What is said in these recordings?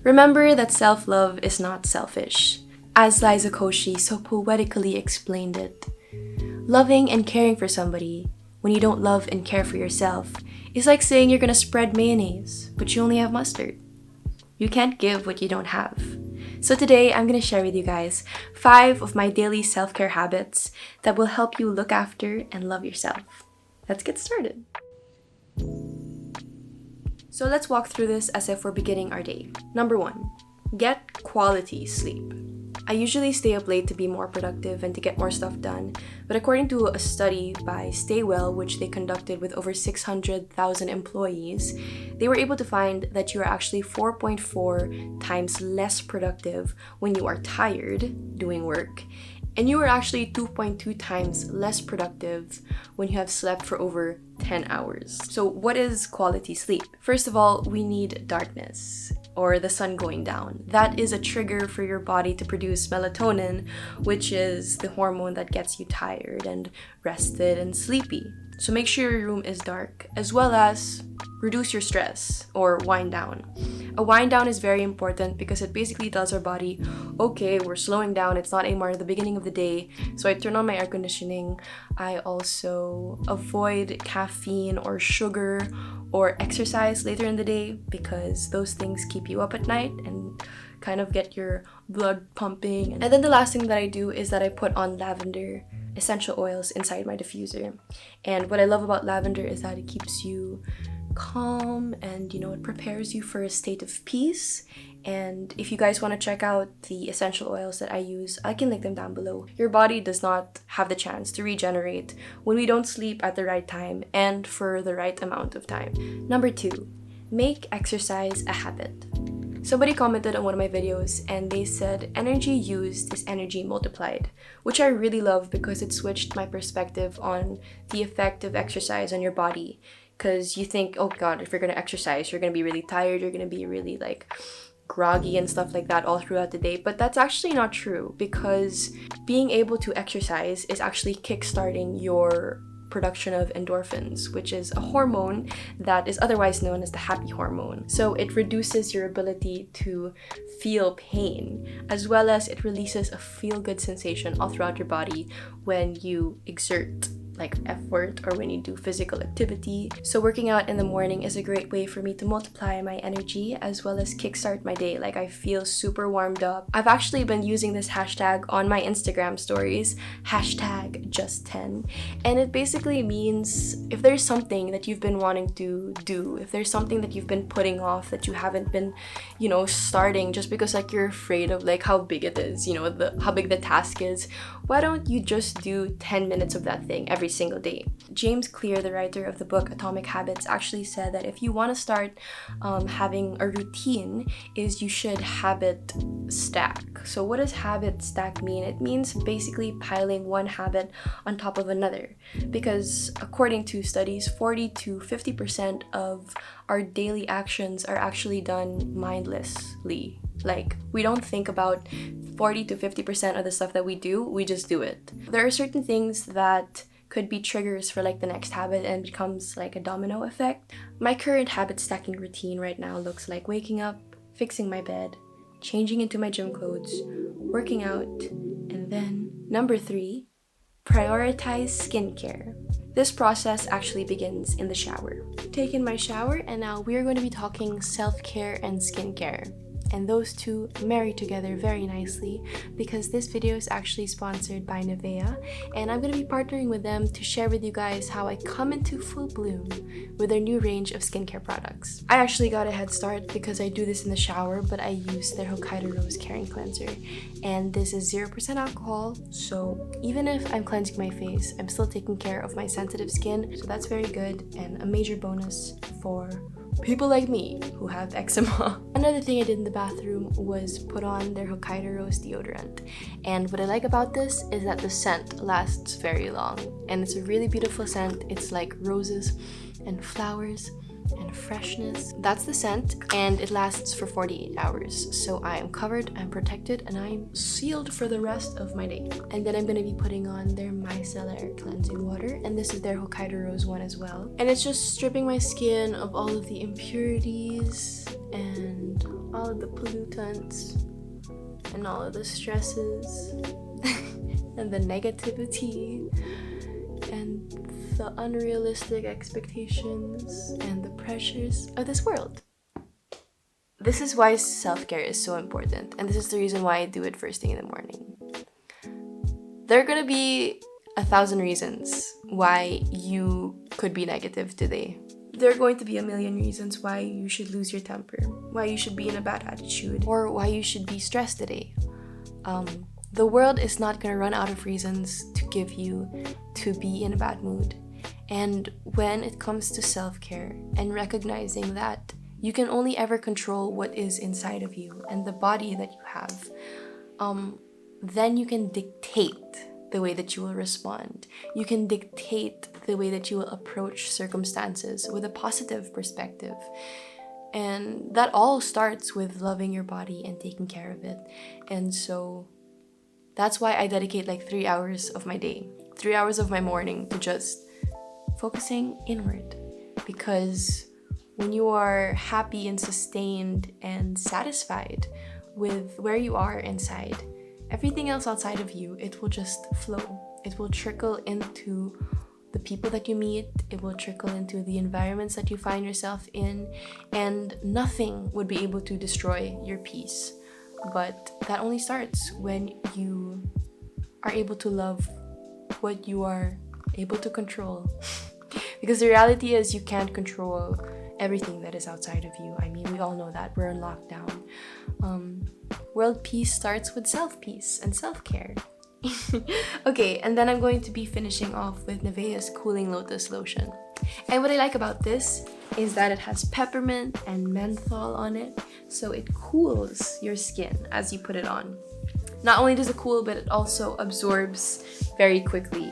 Remember that self-love is not selfish. As Liza Koshy so poetically explained it, loving and caring for somebody when you don't love and care for yourself is like saying you're gonna spread mayonnaise, but you only have mustard. You can't give what you don't have. So today, I'm gonna share with you guys 5 of my daily self-care habits that will help you look after and love yourself. Let's get started. So let's walk through this as if we're beginning our day. Number 1, get quality sleep. I usually stay up late to be more productive and to get more stuff done, but according to a study by Stay Well, which they conducted with over 600,000 employees, they were able to find that you are actually 4.4 times less productive when you are tired doing work, and you are actually 2.2 times less productive when you have slept for over 10 hours. So what is quality sleep? First of all, we need darkness, or the sun going down. That is a trigger for your body to produce melatonin, which is the hormone that gets you tired and rested and sleepy. So make sure your room is dark, as well as reduce your stress or wind down. A wind down is very important because it basically tells our body, okay, we're slowing down, it's not anymore the beginning of the day. So I turn on my air conditioning. I also avoid caffeine or sugar or exercise later in the day because those things keep you up at night and kind of get your blood pumping. And then the last thing that I do is that I put on lavender essential oils inside my diffuser. And what I love about lavender is that it keeps you calm and it prepares you for a state of peace. And if you guys want to check out the essential oils that I use, I can link them down below. Your body does not have the chance to regenerate when we don't sleep at the right time and for the right amount of time. Number 2, make exercise a habit. Somebody commented on one of my videos and they said energy used is energy multiplied, which I really love because it switched my perspective on the effect of exercise on your body. Because you think, oh god, if you're going to exercise, you're going to be really tired, you're going to be really groggy and stuff like that all throughout the day. But that's actually not true, because being able to exercise is actually kickstarting your production of endorphins, which is a hormone that is otherwise known as the happy hormone. So it reduces your ability to feel pain, as well as it releases a feel-good sensation all throughout your body when you exert effort or when you do physical activity. So working out in the morning is a great way for me to multiply my energy as well as kickstart my day. I feel super warmed up. I've actually been using this hashtag on my Instagram stories, #just10, and it basically means if there's something that you've been wanting to do, if there's something that you've been putting off that you haven't been, starting just because you're afraid of how big it is, how big the task is, why don't you just do 10 minutes of that thing every single day? James Clear, the writer of the book Atomic Habits, actually said that if you want to start having a routine, is you should habit stack. So what does habit stack mean? It means basically piling one habit on top of another, because according to studies, 40 to 50% of our daily actions are actually done mindlessly. We don't think about 40 to 50% of the stuff that we do, we just do it. There are certain things that could be triggers for the next habit and becomes a domino effect. My current habit stacking routine right now looks like waking up, fixing my bed, changing into my gym clothes, working out, and then number 3, prioritize skincare. This process actually begins in the shower. Taken my shower, and now we're going to be talking self-care and skincare. And those two marry together very nicely because this video is actually sponsored by Nivea, and I'm going to be partnering with them to share with you guys how I come into full bloom with their new range of skincare products. I actually got a head start because I do this in the shower, but I use their Hokkaido Rose Caring Cleanser, and this is 0% alcohol, so even if I'm cleansing my face, I'm still taking care of my sensitive skin, so that's very good and a major bonus for people like me who have eczema. Another thing I did in the bathroom was put on their Hokkaido Rose deodorant. And what I like about this is that the scent lasts very long. And it's a really beautiful scent. It's like roses and flowers and freshness. That's the scent, and it lasts for 48 hours. So I am covered, I'm protected, and I'm sealed for the rest of my day. And then I'm going to be putting on their micellar cleansing water, and this is their Hokkaido Rose one as well. And it's just stripping my skin of all of the impurities and all of the pollutants and all of the stresses and the negativity and the unrealistic expectations and the pressures of this world. This is why self-care is so important, and this is the reason why I do it first thing in the morning. There are gonna be 1,000 reasons why you could be negative today. There are going to be a million reasons why you should lose your temper, why you should be in a bad attitude, or why you should be stressed today. The world is not gonna run out of reasons to give you to be in a bad mood. And when it comes to self-care and recognizing that you can only ever control what is inside of you and the body that you have, then you can dictate the way that you will respond. You can dictate the way that you will approach circumstances with a positive perspective. And that all starts with loving your body and taking care of it. And so that's why I dedicate like 3 hours of my day, 3 hours of my morning to just focusing inward. Because when you are happy and sustained and satisfied with where you are inside, everything else outside of you, it will just flow. It will trickle into the people that you meet. It will trickle into the environments that you find yourself in. And nothing would be able to destroy your peace. But that only starts when you are able to love what you are able to control. Because the reality is you can't control everything that is outside of you. I mean, we all know that. We're in lockdown. World peace starts with self-peace and self-care. Okay, and then I'm going to be finishing off with Nivea's Cooling Lotus Lotion. And what I like about this is that it has peppermint and menthol on it, so it cools your skin as you put it on. Not only does it cool, but it also absorbs very quickly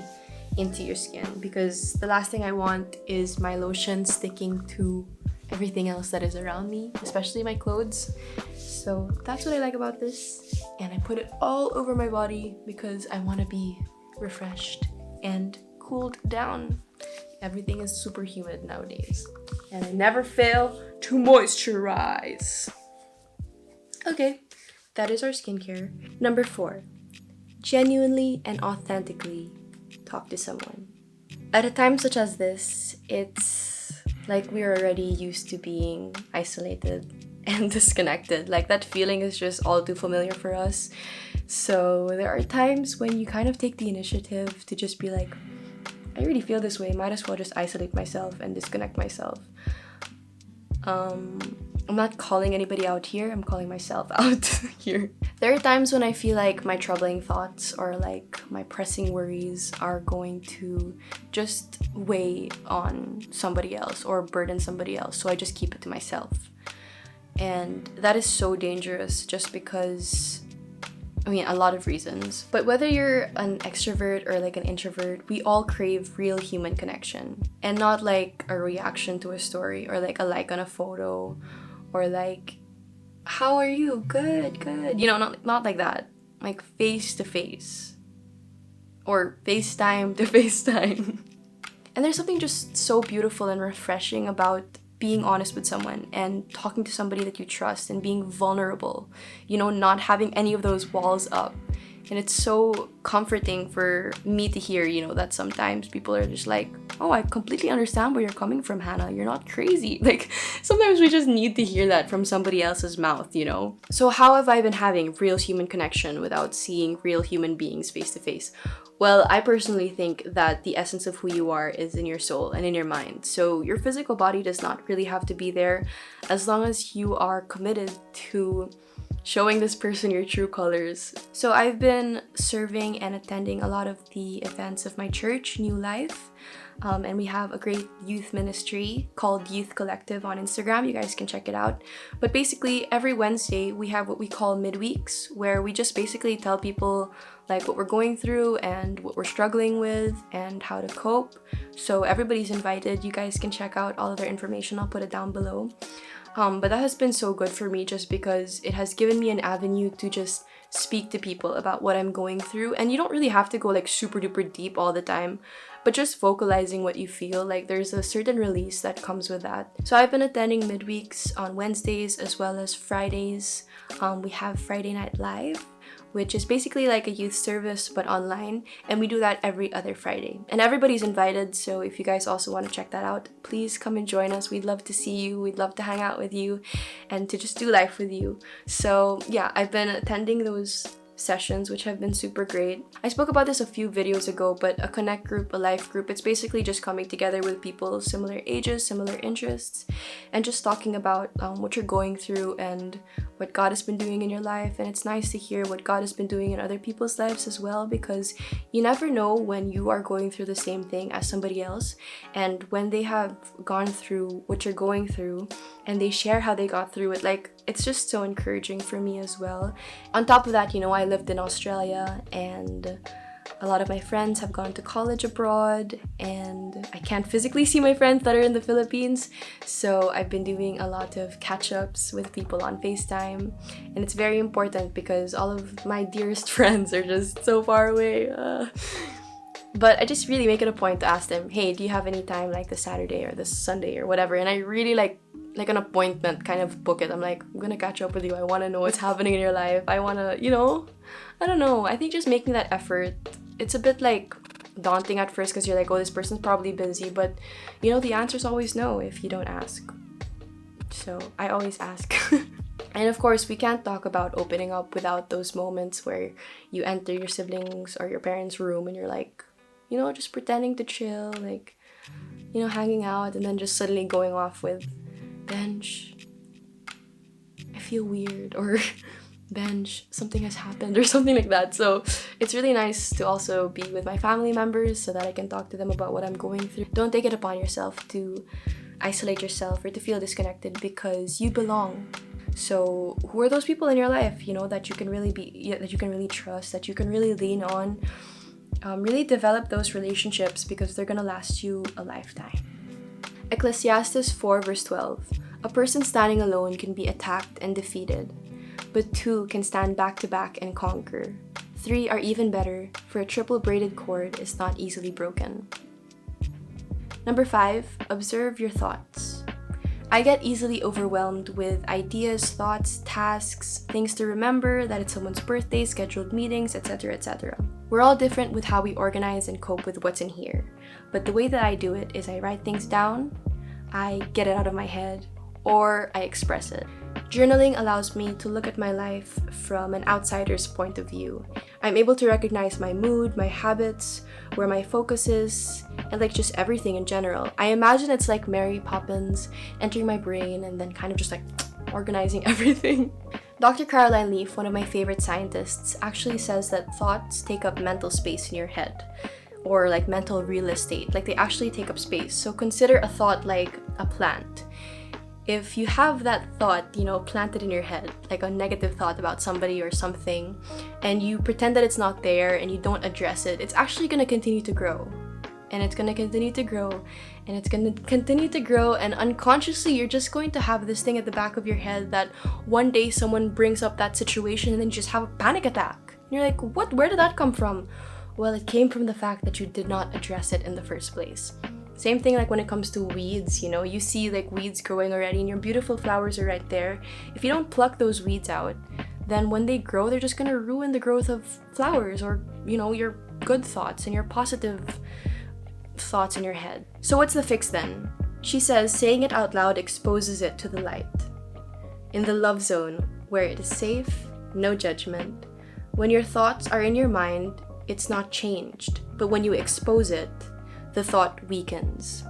into your skin, because the last thing I want is my lotion sticking to everything else that is around me, especially my clothes. So that's what I like about this, and I put it all over my body because I want to be refreshed and cooled down. Everything is super humid nowadays, and I never fail to moisturize. Okay, that is our skincare. Number 4, genuinely and authentically talk to someone. At a time such as this, it's like we're already used to being isolated and disconnected. Like, that feeling is just all too familiar for us. So there are times when you kind of take the initiative to just be like, I really feel this way, might as well just isolate myself and disconnect myself. I'm not calling anybody out here, I'm calling myself out here. There are times when I feel like my troubling thoughts or like my pressing worries are going to just weigh on somebody else or burden somebody else, so I just keep it to myself. And that is so dangerous, just because, I mean, a lot of reasons. But whether you're an extrovert or like an introvert, we all crave real human connection. And not like a reaction to a story or like a like on a photo or like, how are you? Good, good. You know, not like that. Like face to face. Or FaceTime to FaceTime. And there's something just so beautiful and refreshing about being honest with someone and talking to somebody that you trust and being vulnerable, you know, not having any of those walls up. And it's so comforting for me to hear, you know, that sometimes people are just like, oh, I completely understand where you're coming from, Hannah. You're not crazy. Like, sometimes we just need to hear that from somebody else's mouth, you know? So how have I been having real human connection without seeing real human beings face to face? Well, I personally think that the essence of who you are is in your soul and in your mind. So your physical body does not really have to be there, as long as you are committed to showing this person your true colors. So I've been serving and attending a lot of the events of my church, New Life. And we have a great youth ministry called Youth Collective on Instagram. You guys can check it out. But basically, every Wednesday, we have what we call midweeks, where we just basically tell people like what we're going through and what we're struggling with and how to cope. So everybody's invited. You guys can check out all of their information. I'll put it down below. But that has been so good for me, just because it has given me an avenue to just speak to people about what I'm going through. And you don't really have to go like super duper deep all the time, but just vocalizing what you feel, like there's a certain release that comes with that. So I've been attending midweeks on Wednesdays as well as Fridays. We have Friday Night Live, which is basically like a youth service but online, and we do that every other Friday. And everybody's invited, so if you guys also want to check that out, please come and join us. We'd love to see you, we'd love to hang out with you, and to just do life with you. So yeah, I've been attending those sessions, which have been super great. I spoke about this a few videos ago, but a connect group, a life group, it's basically just coming together with people similar ages, similar interests, and just talking about what you're going through and what God has been doing in your life. And it's nice to hear what God has been doing in other people's lives as well, because you never know when you are going through the same thing as somebody else, and when they have gone through what you're going through and they share how they got through it, like it's just so encouraging for me as well. On top of that, I lived in Australia, and a lot of my friends have gone to college abroad, and I can't physically see my friends that are in the Philippines, so I've been doing a lot of catch-ups with people on FaceTime, and it's very important because all of my dearest friends are just so far away. But I just really make it a point to ask them, hey, do you have any time like this Saturday or this Sunday or whatever? And I really like an appointment kind of book it. I'm like, I'm gonna catch up with you. I want to know what's happening in your life. I want to, I don't know. I think just making that effort, it's a bit like daunting at first because you're like, oh, this person's probably busy. But, the answer's always no if you don't ask. So I always ask. And of course, we can't talk about opening up without those moments where you enter your siblings or your parents' room and you're like, just pretending to chill, like, hanging out, and then just suddenly going off with, bench, I feel weird, or bench, something has happened, or something like that. So it's really nice to also be with my family members so that I can talk to them about what I'm going through. Don't take it upon yourself to isolate yourself or to feel disconnected, because you belong. So who are those people in your life, that you can really that you can really trust, that you can really lean on? Really develop those relationships, because they're gonna last you a lifetime. Ecclesiastes 4 verse 12. A person standing alone can be attacked and defeated, but two can stand back to back and conquer. Three are even better, for a triple braided cord is not easily broken. Number 5, observe your thoughts. I get easily overwhelmed with ideas, thoughts, tasks, things to remember, that it's someone's birthday, scheduled meetings, etc., etc. We're all different with how we organize and cope with what's in here. But the way that I do it is I write things down, I get it out of my head, or I express it. Journaling allows me to look at my life from an outsider's point of view. I'm able to recognize my mood, my habits, where my focus is, and like just everything in general. I imagine it's like Mary Poppins entering my brain and then kind of just like organizing everything. Dr. Caroline Leaf, one of my favorite scientists, actually says that thoughts take up mental space in your head, or like mental real estate, like they actually take up space. So consider a thought like a plant. If you have that thought, planted in your head, like a negative thought about somebody or something, and you pretend that it's not there and you don't address it, it's actually going to continue to grow. And it's going to continue to grow, and it's going to continue to grow, and unconsciously you're just going to have this thing at the back of your head that one day someone brings up that situation and then you just have a panic attack. And you're like, what? Where did that come from? Well, it came from the fact that you did not address it in the first place. Same thing like when it comes to weeds, you see like weeds growing already and your beautiful flowers are right there. If you don't pluck those weeds out, then when they grow, they're just going to ruin the growth of flowers, or, your good thoughts and your positive thoughts in your head. So what's the fix then? She says saying it out loud exposes it to the light. In the love zone, where it is safe, no judgment. When your thoughts are in your mind, it's not changed. But when you expose it, the thought weakens.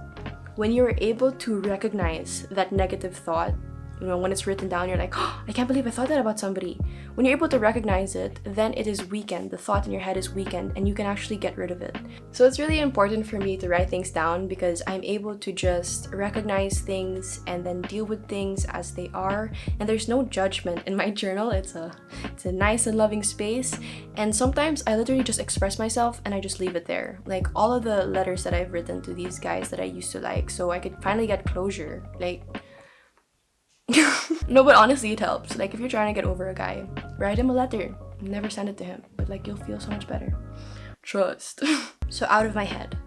When you're able to recognize that negative thought, when it's written down, you're like, oh, I can't believe I thought that about somebody. When you're able to recognize it, then it is weakened. The thought in your head is weakened, and you can actually get rid of it. So it's really important for me to write things down, because I'm able to just recognize things and then deal with things as they are. And there's no judgment in my journal. It's a nice and loving space. And sometimes I literally just express myself and I just leave it there. Like all of the letters that I've written to these guys that I used to like, so I could finally get closure. Like, no, but honestly, it helps. Like, if you're trying to get over a guy, write him a letter. Never send it to him, but like, you'll feel so much better. Trust. So out of my head.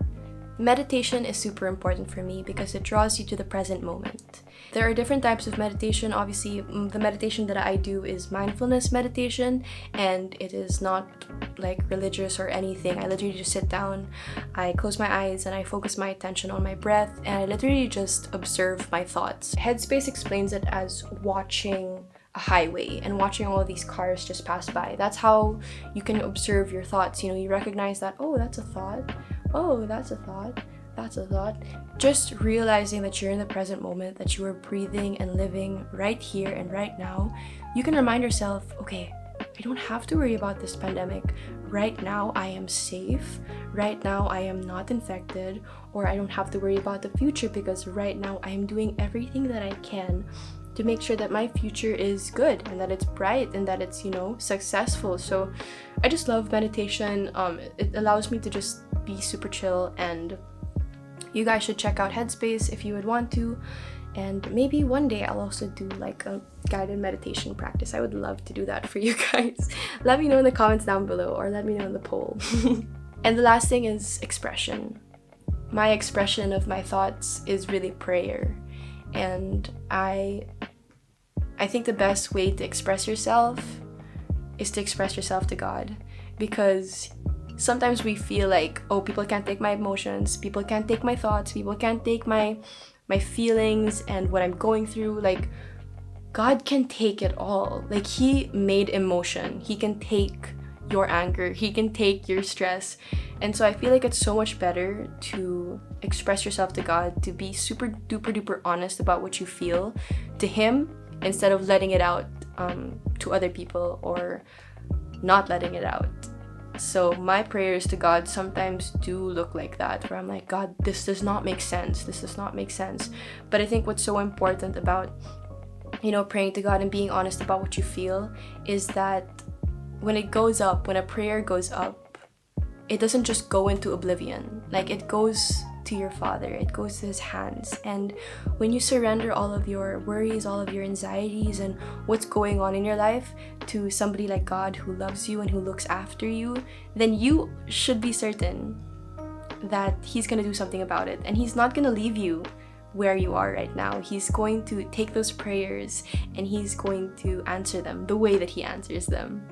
Meditation is super important for me because it draws you to the present moment. There are different types of meditation. Obviously, the meditation that I do is mindfulness meditation, and it is not like religious or anything. I literally just sit down, I close my eyes, and I focus my attention on my breath, and I literally just observe my thoughts. Headspace explains it as watching a highway and watching all of these cars just pass by. That's how you can observe your thoughts. You recognize that, oh, that's a thought. Oh, that's a thought. That's a thought. Just realizing that you're in the present moment, that you are breathing and living right here and right now, you can remind yourself, okay, I don't have to worry about this pandemic. Right now, I am safe. Right now, I am not infected, or I don't have to worry about the future because right now, I am doing everything that I can to make sure that my future is good and that it's bright and that it's, successful. So I just love meditation. It allows me to just be super chill, and you guys should check out Headspace if you would want to. And maybe one day I'll also do like a guided meditation practice. I would love to do that for you guys. Let me know in the comments down below, or let me know in the poll. And the last thing is expression. My expression of my thoughts is really prayer. And I think the best way to express yourself is to express yourself to God, because sometimes we feel like, oh, people can't take my emotions, people can't take my thoughts, people can't take my feelings and what I'm going through. Like, God can take it all. Like, He made emotion. He can take your anger. He can take your stress. And so I feel like it's so much better to express yourself to God, to be super duper duper honest about what you feel to Him, instead of letting it out to other people or not letting it out. So my prayers to God sometimes do look like that, where I'm like, God, this does not make sense. This does not make sense. But I think what's so important about, praying to God and being honest about what you feel is that when it goes up, when a prayer goes up, it doesn't just go into oblivion. Like, it goes to your Father. It goes to His hands. And when you surrender all of your worries, all of your anxieties, and what's going on in your life to somebody like God who loves you and who looks after you, then you should be certain that He's going to do something about it. And He's not going to leave you where you are right now. He's going to take those prayers and He's going to answer them the way that He answers them.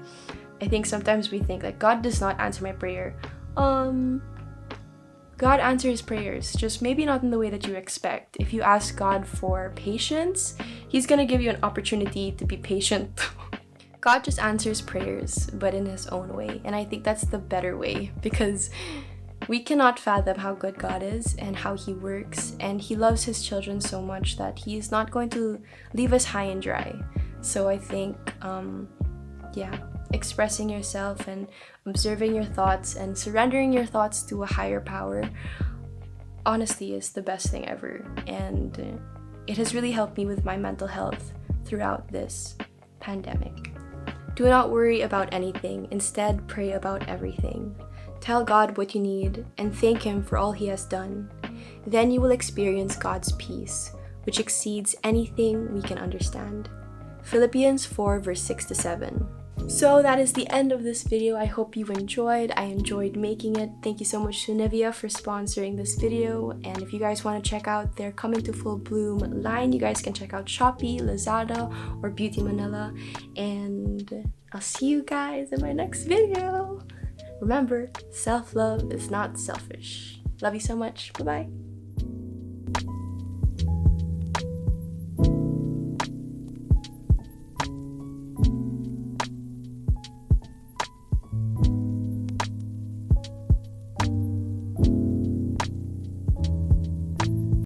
I think sometimes we think like, God does not answer my prayer. God answers prayers, just maybe not in the way that you expect. If you ask God for patience, He's gonna give you an opportunity to be patient. God just answers prayers, but in His own way. And I think that's the better way, because we cannot fathom how good God is and how He works. And He loves His children so much that He is not going to leave us high and dry. So I think, expressing yourself and observing your thoughts and surrendering your thoughts to a higher power, honestly, is the best thing ever. And it has really helped me with my mental health throughout this pandemic. Do not worry about anything. Instead, pray about everything. Tell God what you need and thank Him for all He has done. Then you will experience God's peace, which exceeds anything we can understand. Philippians 4 verse 6-7. So that is the end of this video. I hope you enjoyed. I enjoyed making it. Thank you so much to Nivea for sponsoring this video. And if you guys want to check out their Coming to Full Bloom line, you guys can check out Shopee, Lazada, or Beauty Manila. And I'll see you guys in my next video. Remember, self-love is not selfish. Love you so much. Bye-bye.